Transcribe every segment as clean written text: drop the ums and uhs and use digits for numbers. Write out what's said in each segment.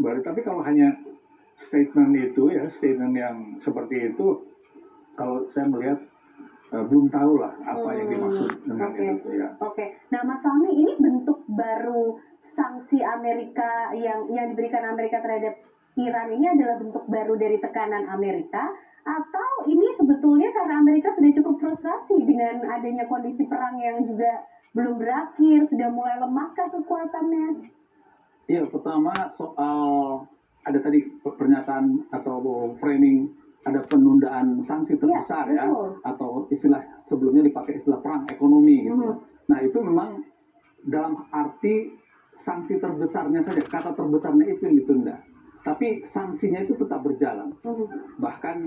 baru. Tapi kalau hanya statement itu ya, statement yang seperti itu, kalau saya melihat belum tahu lah apa yang dimaksud dengan itu ya. Oke. Nah, Mas Fahmi, ini bentuk baru sanksi Amerika yang diberikan Amerika terhadap Iran ini adalah bentuk baru dari tekanan Amerika, atau ini sebetulnya karena Amerika sudah cukup frustrasi dengan adanya kondisi perang yang juga belum berakhir, sudah mulai lemahkah kekuatannya? Iya, pertama soal ada tadi pernyataan atau framing ada penundaan sanksi terbesar ya, atau istilah sebelumnya dipakai istilah perang ekonomi gitu. Nah itu memang dalam arti sanksi terbesarnya saja, kata terbesarnya itu yang ditunda. Tapi sanksinya itu tetap berjalan. Bahkan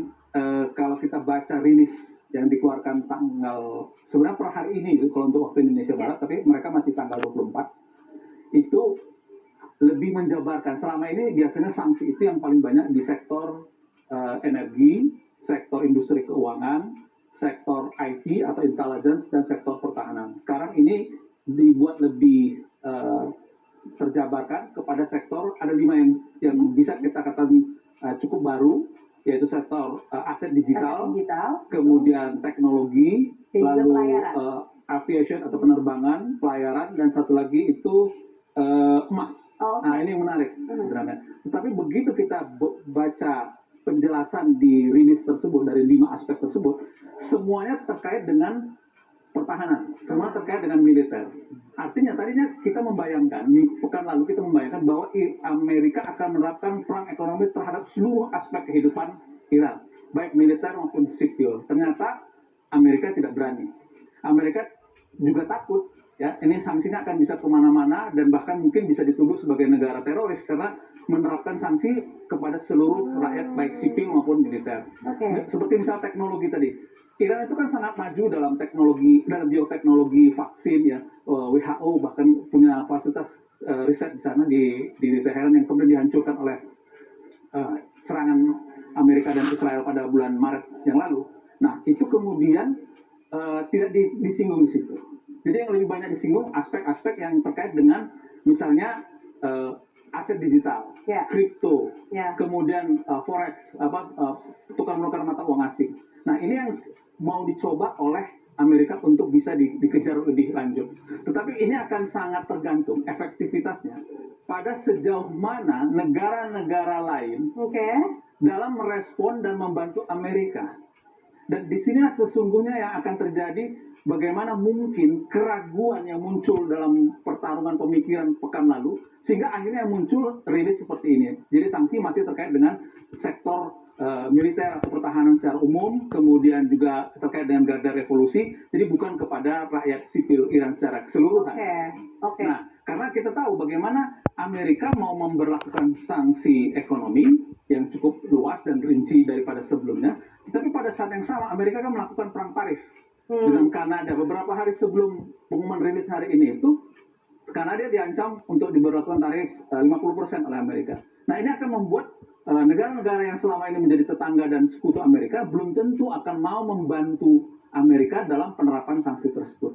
kalau kita baca rilis yang dikeluarkan tanggal, sebenarnya per hari ini kalau untuk waktu Indonesia Barat, tapi mereka masih tanggal 24, itu lebih menjabarkan. Selama ini biasanya sanksi itu yang paling banyak di sektor energi, sektor industri keuangan, sektor IT atau intelligence, dan sektor pertahanan. Sekarang ini dibuat lebih terjabarkan kepada sektor, ada 5 yang bisa kita katakan cukup baru, yaitu sektor aset digital, kemudian teknologi, lalu aviation atau penerbangan, pelayaran, dan satu lagi itu emas. Nah ini yang menarik sebenarnya. Tetapi begitu kita baca penjelasan di rilis tersebut dari 5 aspek tersebut, semuanya terkait dengan pertahanan, semua terkait dengan militer. Artinya tadinya kita membayangkan, pekan lalu kita membayangkan bahwa Amerika akan menerapkan perang ekonomi terhadap seluruh aspek kehidupan Iran, baik militer maupun sipil. Ternyata Amerika tidak berani. Amerika juga takut, ya, ini sanksinya akan bisa kemana-mana dan bahkan mungkin bisa dituduh sebagai negara teroris karena menerapkan sanksi kepada seluruh rakyat baik sipil maupun militer. Seperti misalnya teknologi tadi, Iran itu kan sangat maju dalam teknologi, dalam bioteknologi vaksin ya. WHO bahkan punya fasilitas riset di sana di Teheran yang kemudian dihancurkan oleh serangan Amerika dan Israel pada bulan Maret yang lalu. Nah itu kemudian tidak disinggung di situ. Jadi yang lebih banyak disinggung aspek-aspek yang terkait dengan misalnya aset digital, kripto, kemudian forex, tukar menukar mata uang asing. Nah ini yang mau dicoba oleh Amerika untuk bisa dikejar lebih lanjut. Tetapi ini akan sangat tergantung efektivitasnya pada sejauh mana negara-negara lain dalam merespon dan membantu Amerika. Dan di sini sesungguhnya yang akan terjadi, bagaimana mungkin keraguan yang muncul dalam pertarungan pemikiran pekan lalu, sehingga akhirnya muncul rilis seperti ini. Jadi sanksi masih terkait dengan sektor militer atau pertahanan secara umum, kemudian juga terkait dengan garda revolusi, jadi bukan kepada rakyat sipil Iran secara keseluruhan. Nah, karena kita tahu bagaimana Amerika mau memberlakukan sanksi ekonomi yang cukup luas dan rinci daripada sebelumnya, tapi pada saat yang sama Amerika kan melakukan perang tarif dengan Kanada. Beberapa hari sebelum pengumuman rilis hari ini itu, Kanada diancam untuk diberlakukan tarif 50% oleh Amerika. Nah ini akan membuat negara-negara yang selama ini menjadi tetangga dan sekutu Amerika belum tentu akan mau membantu Amerika dalam penerapan sanksi tersebut.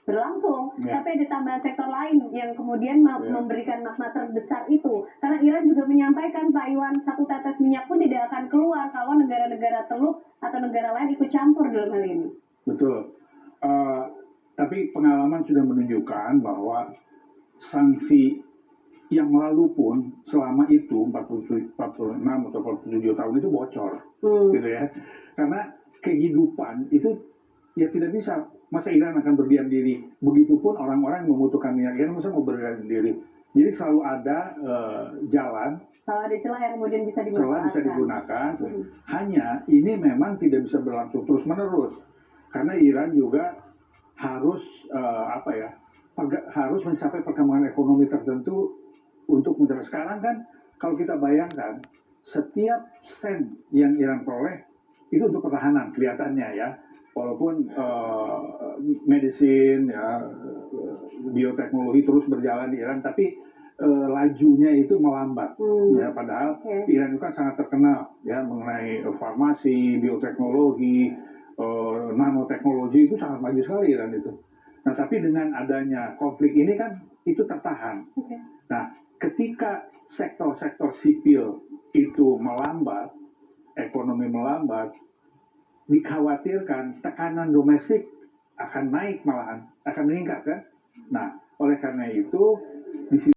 Berlangsung, tapi ada tambahan sektor lain yang kemudian memberikan makna terbesar itu. Karena Iran juga menyampaikan, Pak Iwan, satu tetes minyak pun tidak akan keluar kalau negara-negara Teluk atau negara lain ikut campur dalam hal ini. Betul. Tapi pengalaman sudah menunjukkan bahwa sanksi yang lalu pun selama itu 46 atau 47 tahun itu bocor, gitu ya. Karena kehidupan itu ya tidak bisa. Masa Iran akan berdiam diri? Begitupun orang-orang yang membutuhkan minyak Iran masa mau berdiam diri? Jadi selalu ada jalan. Selalu ada celah yang kemudian bisa digunakan. Hanya ini memang tidak bisa berlangsung terus menerus. Karena Iran juga harus harus mencapai perkembangan ekonomi tertentu untuk mencapai. Sekarang kan kalau kita bayangkan setiap sen yang Iran peroleh itu untuk pertahanan kelihatannya ya, walaupun medicine ya, bioteknologi terus berjalan di Iran, tapi lajunya itu melambat ya, padahal Iran itu kan sangat terkenal ya mengenai farmasi, bioteknologi, nanoteknologi, itu sangat maju sekali Iran itu. Nah tapi dengan adanya konflik ini kan itu tertahan. Nah ketika sektor-sektor sipil itu melambat, ekonomi melambat, dikhawatirkan tekanan domestik akan naik, malahan akan meningkat kan. Nah, oleh karena itu di